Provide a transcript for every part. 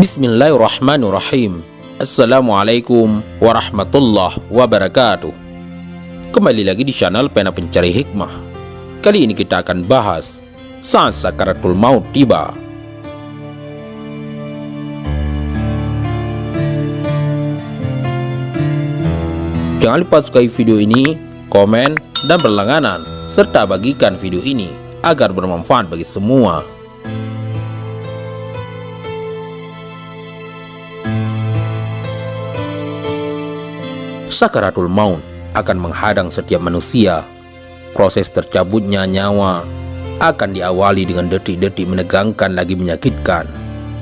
Bismillahirrahmanirrahim. Assalamualaikum warahmatullahi wabarakatuh. Kembali lagi di channel Pena Pencari Hikmah. Kali ini kita akan bahas saat sakaratul maut tiba. Jangan lupa sukai video ini, komen, dan berlangganan, serta bagikan video ini agar bermanfaat bagi semua. Sakaratul maut akan menghadang setiap manusia. Proses tercabutnya nyawa akan diawali dengan detik-detik menegangkan lagi menyakitkan.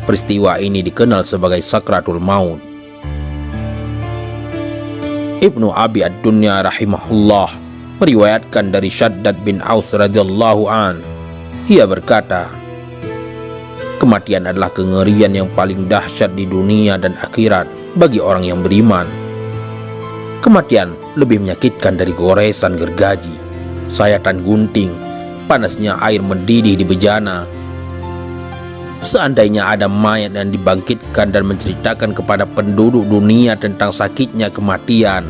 Peristiwa ini dikenal sebagai sakaratul maut. Ibnu Abi Ad-Dunya rahimahullah meriwayatkan dari Syaddad bin Aus radhiyallahu an. Ia berkata, kematian adalah kengerian yang paling dahsyat di dunia dan akhirat bagi orang yang beriman. Kematian lebih menyakitkan dari goresan gergaji, sayatan gunting, panasnya air mendidih di bejana. Seandainya ada mayat yang dibangkitkan dan menceritakan kepada penduduk dunia tentang sakitnya kematian,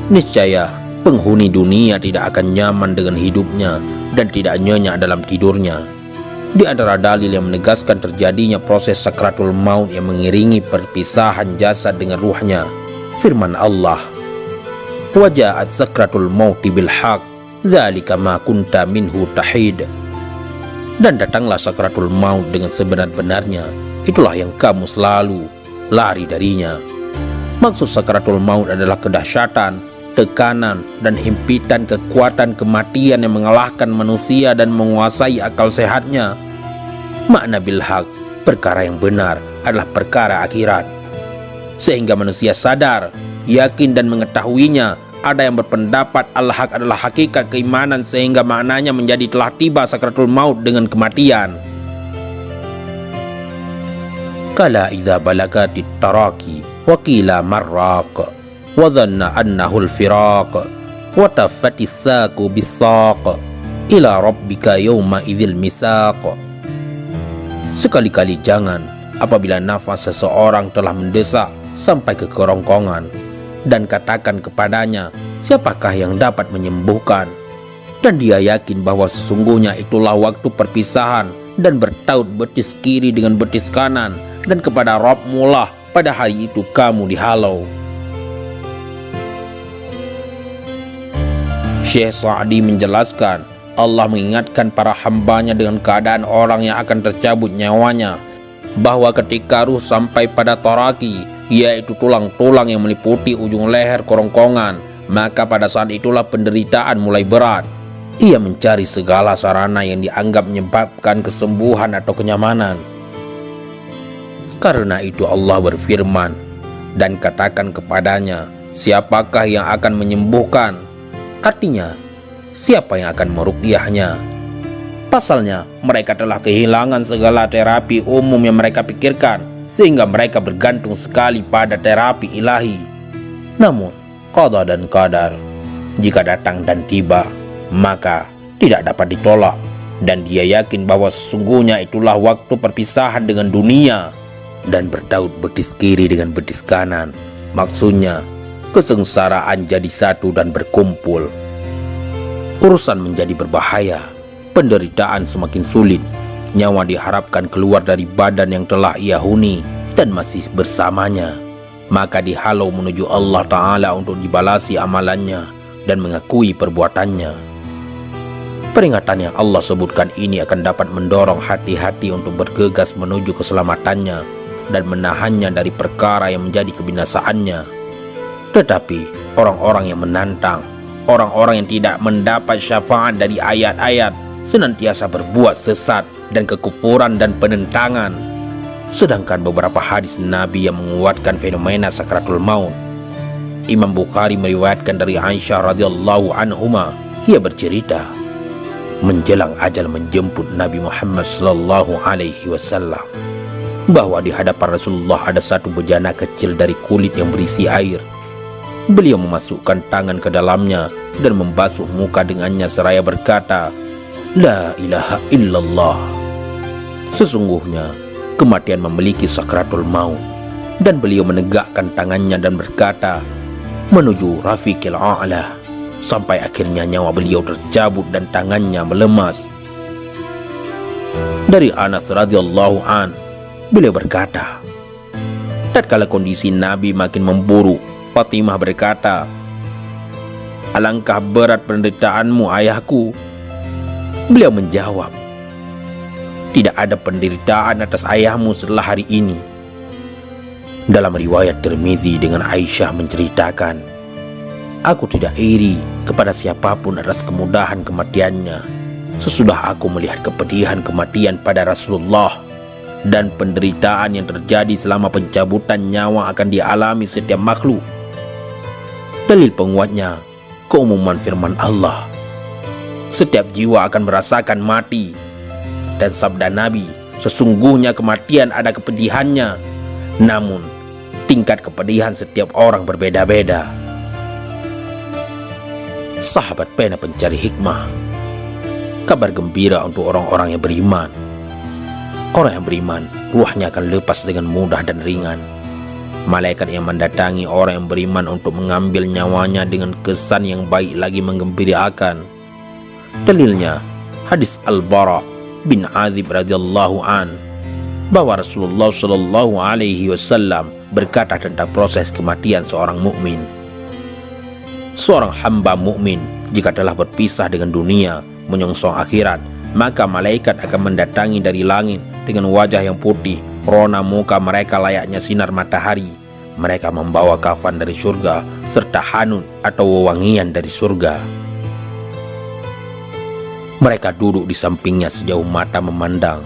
niscaya penghuni dunia tidak akan nyaman dengan hidupnya dan tidak nyenyak dalam tidurnya. Di antara dalil yang menegaskan terjadinya proses sakratul maut yang mengiringi perpisahan jasad dengan ruhnya, firman Allah, "Waja'at sakratul mauti bil haq, dzalika ma kunta minhu tahid." Dan datanglah sakratul maut dengan sebenar-benarnya, itulah yang kamu selalu lari darinya. Maksud sakratul maut adalah kedahsyatan, tekanan, dan himpitan kekuatan kematian yang mengalahkan manusia dan menguasai akal sehatnya. Makna bil haq, perkara yang benar, adalah perkara akhirat. Sehingga manusia sadar, yakin dan mengetahuinya. Ada yang berpendapat al-haq adalah hakikat keimanan sehingga maknanya menjadi telah tiba sakratul maut dengan kematian. Kala idza balagatit taraqi wa qila marraq wa dhanna annahu al-firaq wa taffatis saqu bis-saq ila rabbika yawma idzil misaq. Sekali-kali jangan apabila nafas seseorang telah mendesak sampai ke kerongkongan, dan katakan kepadanya, siapakah yang dapat menyembuhkan? Dan dia yakin bahwa sesungguhnya itulah waktu perpisahan, dan bertaut betis kiri dengan betis kanan, dan kepada Rabbmu lah pada hari itu kamu dihalau. Syekh Sa'di menjelaskan, Allah mengingatkan para hambanya dengan keadaan orang yang akan tercabut nyawanya, bahwa ketika ruh sampai pada taraki, yaitu tulang-tulang yang meliputi ujung leher kerongkongan, maka pada saat itulah penderitaan mulai berat. Ia mencari segala sarana yang dianggap menyebabkan kesembuhan atau kenyamanan. Karena itu Allah berfirman, dan katakan kepadanya, siapakah yang akan menyembuhkan? Artinya, siapa yang akan meruqyahnya? Pasalnya, mereka telah kehilangan segala terapi umum yang mereka pikirkan, sehingga mereka bergantung sekali pada terapi ilahi. Namun, qada dan qadar, jika datang dan tiba, maka tidak dapat ditolak. Dan dia yakin bahwa sesungguhnya itulah waktu perpisahan dengan dunia, dan bertaut betis kiri dengan betis kanan. Maksudnya, kesengsaraan jadi satu dan berkumpul. Urusan menjadi berbahaya, penderitaan semakin sulit. Nyawa diharapkan keluar dari badan yang telah ia huni dan masih bersamanya. Maka dihalau menuju Allah Ta'ala untuk dibalasi amalannya dan mengakui perbuatannya. Peringatan yang Allah sebutkan ini akan dapat mendorong hati-hati untuk bergegas menuju keselamatannya dan menahannya dari perkara yang menjadi kebinasaannya. Tetapi orang-orang yang menantang, orang-orang yang tidak mendapat syafaat dari ayat-ayat, senantiasa berbuat sesat dan kekufuran dan penentangan. Sedangkan beberapa hadis Nabi yang menguatkan fenomena sakratul maut. Imam Bukhari meriwayatkan dari Aisyah radhiyallahu anhuma, ia bercerita, menjelang ajal menjemput Nabi Muhammad sallallahu alaihi wasallam, bahwa di hadapan Rasulullah ada satu bejana kecil dari kulit yang berisi air. Beliau memasukkan tangan ke dalamnya dan membasuh muka dengannya seraya berkata, La ilaha illallah. Sesungguhnya kematian memiliki sakratul maut, dan beliau menegakkan tangannya dan berkata, menuju Rafiqil A'la, sampai akhirnya nyawa beliau tercabut dan tangannya melemas. Dari Anas radhiyallahu an, beliau berkata, tatkala kondisi Nabi makin memburuk, Fatimah berkata, alangkah berat penderitaanmu ayahku. Beliau menjawab, tidak ada penderitaan atas ayahmu setelah hari ini. Dalam riwayat Tirmizi dengan Aisyah menceritakan, aku tidak iri kepada siapapun atas kemudahan kematiannya sesudah aku melihat kepedihan kematian pada Rasulullah dan penderitaan yang terjadi selama pencabutan nyawa akan dialami setiap makhluk. Dalil penguatnya keumuman firman Allah, setiap jiwa akan merasakan mati, dan sabda Nabi, sesungguhnya kematian ada kepedihannya, namun tingkat kepedihan setiap orang berbeda-beda. Sahabat pena pencari hikmah, kabar gembira untuk orang-orang yang beriman. Orang yang beriman, ruhnya akan lepas dengan mudah dan ringan. Malaikat yang mendatangi orang yang beriman untuk mengambil nyawanya dengan kesan yang baik lagi menggembirakan. Dalilnya hadis Al-Bara bin Azib radhiyallahu an, bahwa Rasulullah Shallallahu alaihi wasallam berkata tentang proses kematian seorang mukmin. Seorang hamba mukmin jika telah berpisah dengan dunia menyongsong akhirat, maka malaikat akan mendatangi dari langit dengan wajah yang putih, rona muka mereka layaknya sinar matahari. Mereka membawa kafan dari surga serta hanun atau wewangian dari surga. Mereka duduk di sampingnya sejauh mata memandang.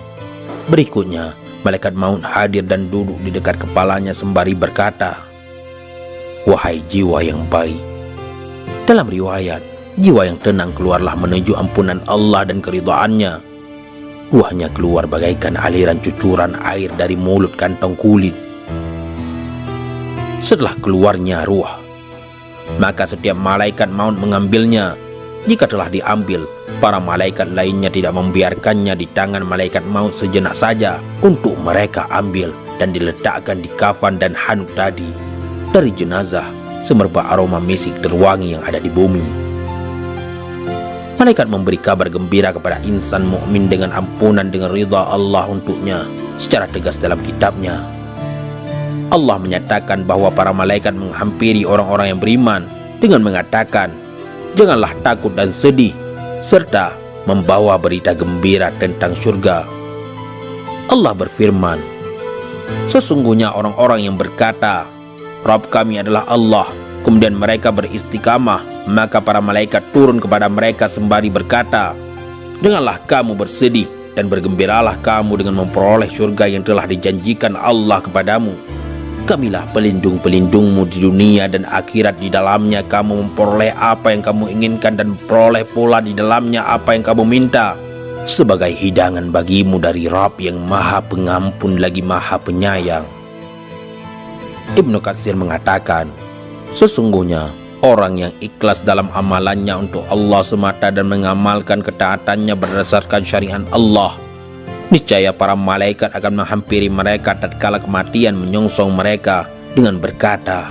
Berikutnya, malaikat maut hadir dan duduk di dekat kepalanya sembari berkata, wahai jiwa yang baik. Dalam riwayat, jiwa yang tenang keluarlah menuju ampunan Allah dan keridhaannya. Ruhnya keluar bagaikan aliran cucuran air dari mulut kantong kulit. Setelah keluarnya ruh, maka setiap malaikat maut mengambilnya. Jika telah diambil, para malaikat lainnya tidak membiarkannya di tangan malaikat maut sejenak saja untuk mereka ambil dan diletakkan di kafan dan hanut tadi. Dari jenazah, semerbak aroma misik terwangi yang ada di bumi. Malaikat memberi kabar gembira kepada insan mukmin dengan ampunan dengan ridha Allah untuknya secara tegas dalam kitabnya. Allah menyatakan bahwa para malaikat menghampiri orang-orang yang beriman dengan mengatakan, janganlah takut dan sedih, serta membawa berita gembira tentang surga. Allah berfirman, sesungguhnya orang-orang yang berkata, Rabb kami adalah Allah, kemudian mereka beristiqamah, maka para malaikat turun kepada mereka sembari berkata, janganlah kamu bersedih dan bergembiralah kamu dengan memperoleh surga yang telah dijanjikan Allah kepadamu. Kamilah pelindung-pelindungmu di dunia dan akhirat. Di dalamnya kamu memperoleh apa yang kamu inginkan dan peroleh pula di dalamnya apa yang kamu minta, sebagai hidangan bagimu dari Rabb yang Maha Pengampun lagi Maha Penyayang. Ibnu Katsir mengatakan, sesungguhnya orang yang ikhlas dalam amalannya untuk Allah semata dan mengamalkan ketaatannya berdasarkan syariat Allah, niscaya para malaikat akan menghampiri mereka tatkala kematian menyongsong mereka dengan berkata,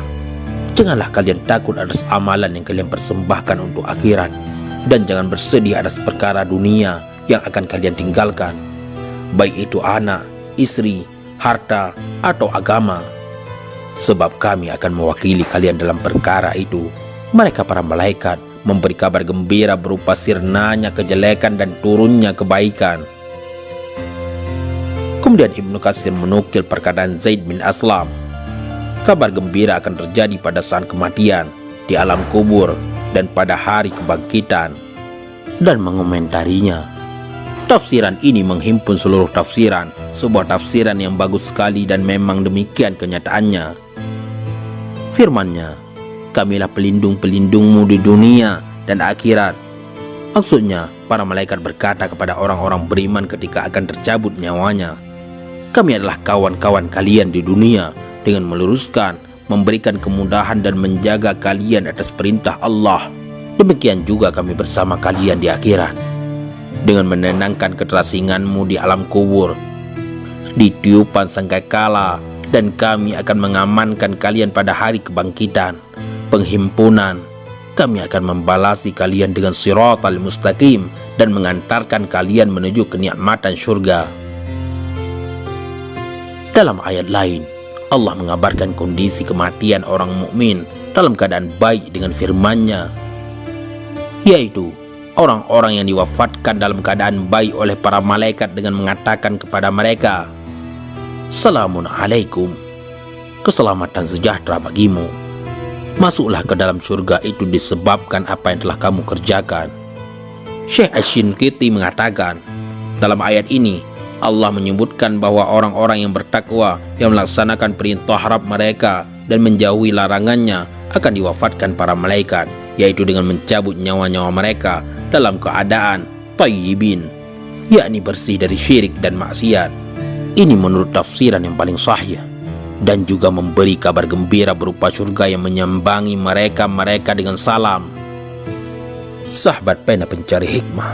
janganlah kalian takut atas amalan yang kalian persembahkan untuk akhirat, dan jangan bersedih atas perkara dunia yang akan kalian tinggalkan, baik itu anak, istri, harta, atau agama. Sebab kami akan mewakili kalian dalam perkara itu. Mereka para malaikat memberi kabar gembira berupa sirnanya kejelekan dan turunnya kebaikan. Kemudian Ibnu Katsir menukil perkataan Zaid bin Aslam, kabar gembira akan terjadi pada saat kematian, di alam kubur, dan pada hari kebangkitan, dan mengomentarinya. Tafsiran ini menghimpun seluruh tafsiran, sebuah tafsiran yang bagus sekali dan memang demikian kenyataannya. Firman-Nya, kamilah pelindung-pelindungmu di dunia dan akhirat. Maksudnya, para malaikat berkata kepada orang-orang beriman ketika akan tercabut nyawanya, kami adalah kawan-kawan kalian di dunia dengan meluruskan, memberikan kemudahan dan menjaga kalian atas perintah Allah. Demikian juga kami bersama kalian di akhirat, dengan menenangkan keterasinganmu di alam kubur di tiupan sangkakala, dan kami akan mengamankan kalian pada hari kebangkitan, penghimpunan. Kami akan membalasi kalian dengan siratal mustaqim dan mengantarkan kalian menuju kenikmatan surga. Dalam ayat lain, Allah mengabarkan kondisi kematian orang mukmin dalam keadaan baik dengan firman-Nya, yaitu orang-orang yang diwafatkan dalam keadaan baik oleh para malaikat dengan mengatakan kepada mereka, "Salamun alaikum," keselamatan sejahtera bagimu. Masuklah ke dalam surga itu disebabkan apa yang telah kamu kerjakan. Syekh Asy-Shinqiti mengatakan, dalam ayat ini Allah menyebutkan bahwa orang-orang yang bertakwa yang melaksanakan perintah Rabb mereka dan menjauhi larangannya akan diwafatkan para malaikat, yaitu dengan mencabut nyawa-nyawa mereka dalam keadaan thayyibin, yakni bersih dari syirik dan maksiat. Ini menurut tafsiran yang paling sahih, dan juga memberi kabar gembira berupa surga yang menyambangi mereka dengan salam. Sahabat pena pencari hikmah,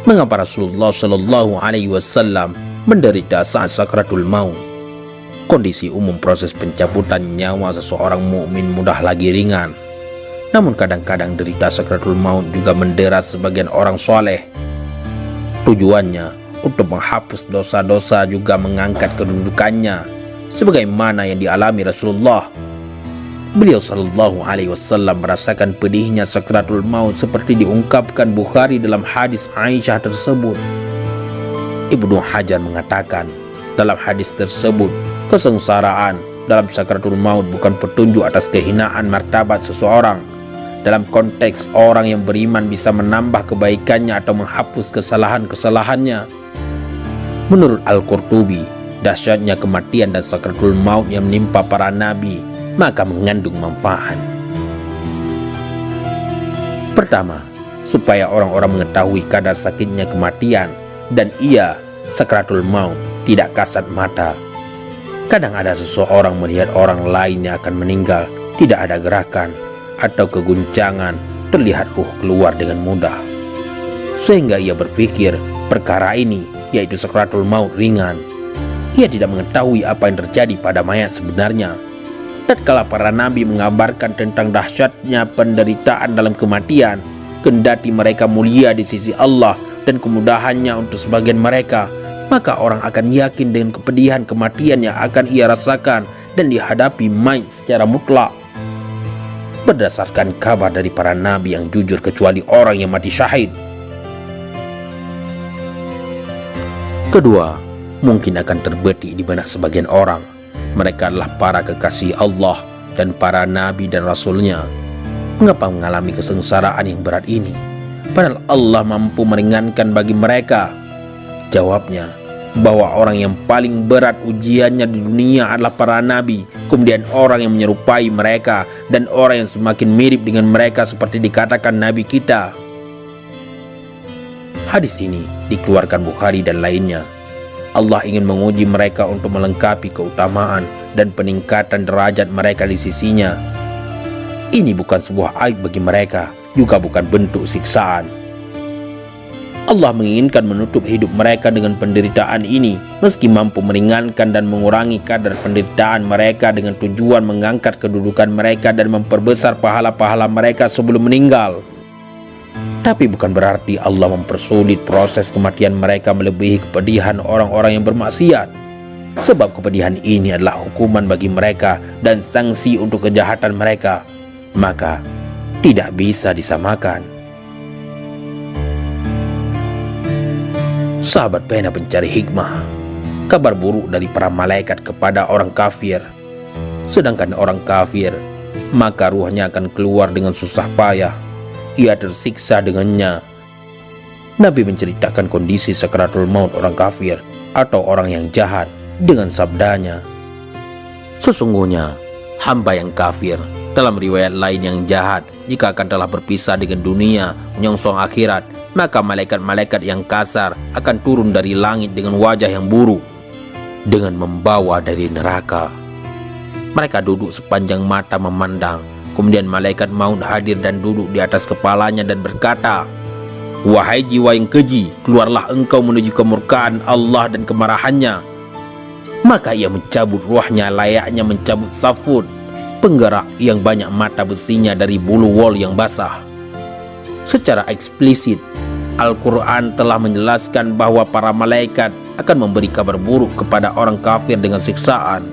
mengapa Rasulullah Shallallahu Alaihi Wasallam menderita saat sakratul maut? Kondisi umum proses pencabutan nyawa seseorang mukmin mudah lagi ringan, namun kadang-kadang derita sakratul maut juga mendera sebagian orang soleh. Tujuannya untuk menghapus dosa-dosa, juga mengangkat kedudukannya, sebagaimana yang dialami Rasulullah. Beliau Shallallahu Alaihi Wasallam merasakan pedihnya sakratul maut seperti diungkapkan Bukhari dalam hadis Aisyah tersebut. Ibnu Hajar mengatakan dalam hadis tersebut, kesengsaraan dalam sakratul maut bukan petunjuk atas kehinaan martabat seseorang. Dalam konteks orang yang beriman bisa menambah kebaikannya atau menghapus kesalahan-kesalahannya. Menurut Al-Qurtubi, dahsyatnya kematian dan sakratul maut yang menimpa para nabi maka mengandung manfaat. Pertama, supaya orang-orang mengetahui kadar sakitnya kematian dan ia sakratul maut tidak kasat mata. Kadang ada seseorang melihat orang lain yang akan meninggal, tidak ada gerakan atau keguncangan, terlihat ruh keluar dengan mudah, sehingga ia berpikir perkara ini, yaitu sakratul maut, ringan. Ia tidak mengetahui apa yang terjadi pada mayat sebenarnya. Tatkala para nabi mengabarkan tentang dahsyatnya penderitaan dalam kematian, kendati mereka mulia di sisi Allah dan kemudahannya untuk sebagian mereka, maka orang akan yakin dengan kepedihan kematian yang akan ia rasakan dan dihadapi mayat secara mutlak. Berdasarkan kabar dari para nabi yang jujur, kecuali orang yang mati syahid. Kedua, mungkin akan terbetik di benak sebagian orang, mereka adalah para kekasih Allah dan para nabi dan rasulnya. Mengapa mengalami kesengsaraan yang berat ini, padahal Allah mampu meringankan bagi mereka? Jawabnya, bahwa orang yang paling berat ujiannya di dunia adalah para nabi, kemudian orang yang menyerupai mereka, dan orang yang semakin mirip dengan mereka seperti dikatakan nabi kita. Hadis ini dikeluarkan Bukhari dan lainnya. Allah ingin menguji mereka untuk melengkapi keutamaan dan peningkatan derajat mereka di sisinya. Ini bukan sebuah aib bagi mereka, juga bukan bentuk siksaan. Allah menginginkan menutup hidup mereka dengan penderitaan ini, meski mampu meringankan dan mengurangi kadar penderitaan mereka dengan tujuan mengangkat kedudukan mereka dan memperbesar pahala-pahala mereka sebelum meninggal. Tapi bukan berarti Allah mempersulit proses kematian mereka melebihi kepedihan orang-orang yang bermaksiat. Sebab kepedihan ini adalah hukuman bagi mereka dan sanksi untuk kejahatan mereka, maka tidak bisa disamakan. Sahabat pena pencari hikmah, kabar buruk dari para malaikat kepada orang kafir. Sedangkan orang kafir, maka ruhnya akan keluar dengan susah payah. Ia tersiksa dengannya. Nabi menceritakan kondisi sakratul maut orang kafir atau orang yang jahat dengan sabdanya, sesungguhnya hamba yang kafir, dalam riwayat lain yang jahat, jika akan telah berpisah dengan dunia menyongsong akhirat, maka malaikat-malaikat yang kasar akan turun dari langit dengan wajah yang buruk, dengan membawa dari neraka. Mereka duduk sepanjang mata memandang. Kemudian malaikat maut hadir dan duduk di atas kepalanya dan berkata, "Wahai jiwa yang keji, keluarlah engkau menuju kemurkaan Allah dan kemarahannya." Maka ia mencabut ruahnya layaknya mencabut safut, penggerak yang banyak mata besinya dari bulu wol yang basah. Secara eksplisit, Al-Quran telah menjelaskan bahwa para malaikat akan memberi kabar buruk kepada orang kafir dengan siksaan.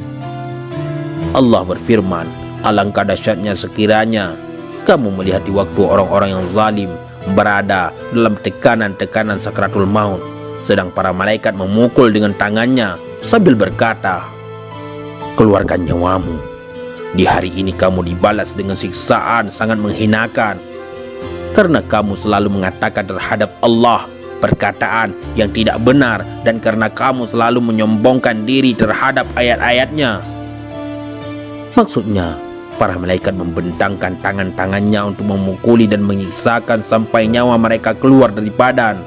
Allah berfirman, alangkah dahsyatnya sekiranya kamu melihat di waktu orang-orang yang zalim berada dalam tekanan-tekanan sakratul maut, sedang para malaikat memukul dengan tangannya sambil berkata, keluarkan nyawamu. Di hari ini kamu dibalas dengan siksaan sangat menghinakan, karena kamu selalu mengatakan terhadap Allah perkataan yang tidak benar, dan karena kamu selalu menyombongkan diri terhadap ayat-ayatnya. Maksudnya, para malaikat membentangkan tangan-tangannya untuk memukuli dan menyiksakan sampai nyawa mereka keluar dari badan.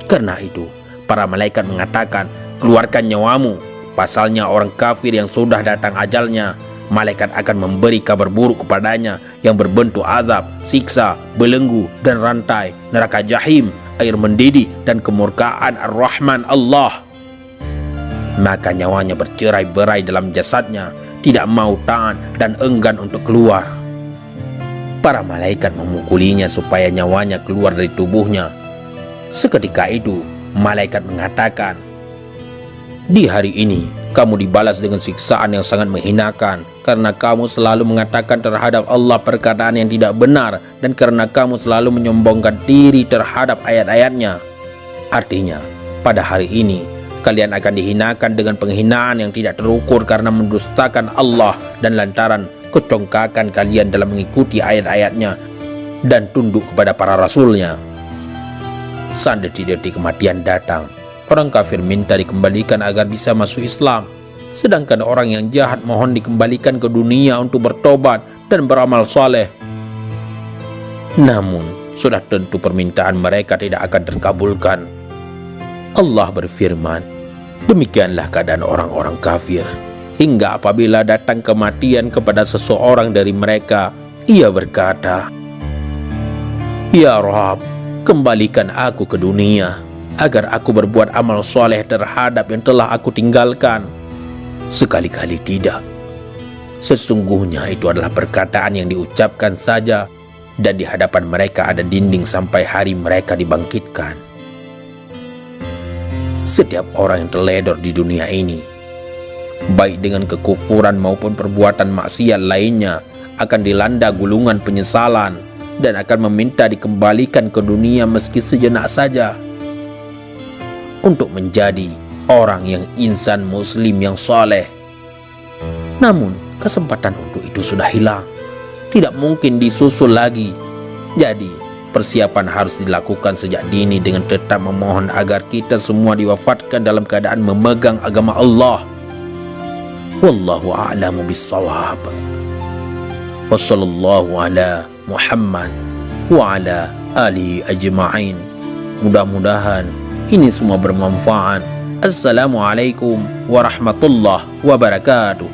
Karena itu, para malaikat mengatakan, keluarkan nyawamu. Pasalnya orang kafir yang sudah datang ajalnya, malaikat akan memberi kabar buruk kepadanya yang berbentuk azab, siksa, belenggu, dan rantai, neraka jahim, air mendidih, dan kemurkaan Ar-Rahman Allah. Maka nyawanya bercerai-berai dalam jasadnya, tidak mau tahan dan enggan untuk keluar. Para malaikat memukulinya supaya nyawanya keluar dari tubuhnya. Seketika itu, malaikat mengatakan, di hari ini kamu dibalas dengan siksaan yang sangat menghinakan, karena kamu selalu mengatakan terhadap Allah perkataan yang tidak benar, dan karena kamu selalu menyombongkan diri terhadap ayat-ayatnya. Artinya, pada hari ini kalian akan dihinakan dengan penghinaan yang tidak terukur karena mendustakan Allah dan lantaran kecongkakan kalian dalam mengikuti ayat-ayatnya dan tunduk kepada para rasulnya. Saat detik-detik kematian datang, orang kafir minta dikembalikan agar bisa masuk Islam, sedangkan orang yang jahat mohon dikembalikan ke dunia untuk bertobat dan beramal saleh. Namun, sudah tentu permintaan mereka tidak akan terkabulkan. Allah berfirman, demikianlah keadaan orang-orang kafir, hingga apabila datang kematian kepada seseorang dari mereka, ia berkata, Ya Rabb, kembalikan aku ke dunia, agar aku berbuat amal soleh terhadap yang telah aku tinggalkan. Sekali-kali tidak. Sesungguhnya itu adalah perkataan yang diucapkan saja, dan di hadapan mereka ada dinding sampai hari mereka dibangkitkan. Setiap orang yang teledor di dunia ini, baik dengan kekufuran maupun perbuatan maksiat lainnya, akan dilanda gulungan penyesalan dan akan meminta dikembalikan ke dunia meski sejenak saja, untuk menjadi orang yang insan muslim yang soleh. Namun kesempatan untuk itu sudah hilang, tidak mungkin disusul lagi. Jadi persiapan harus dilakukan sejak dini dengan tetap memohon agar kita semua diwafatkan dalam keadaan memegang agama Allah. Wallahu a'lamu bis-shawab. Wassallallahu ala Muhammad wa ala alihi ajma'in. Mudah-mudahan ini semua bermanfaat. Assalamualaikum warahmatullahi wabarakatuh.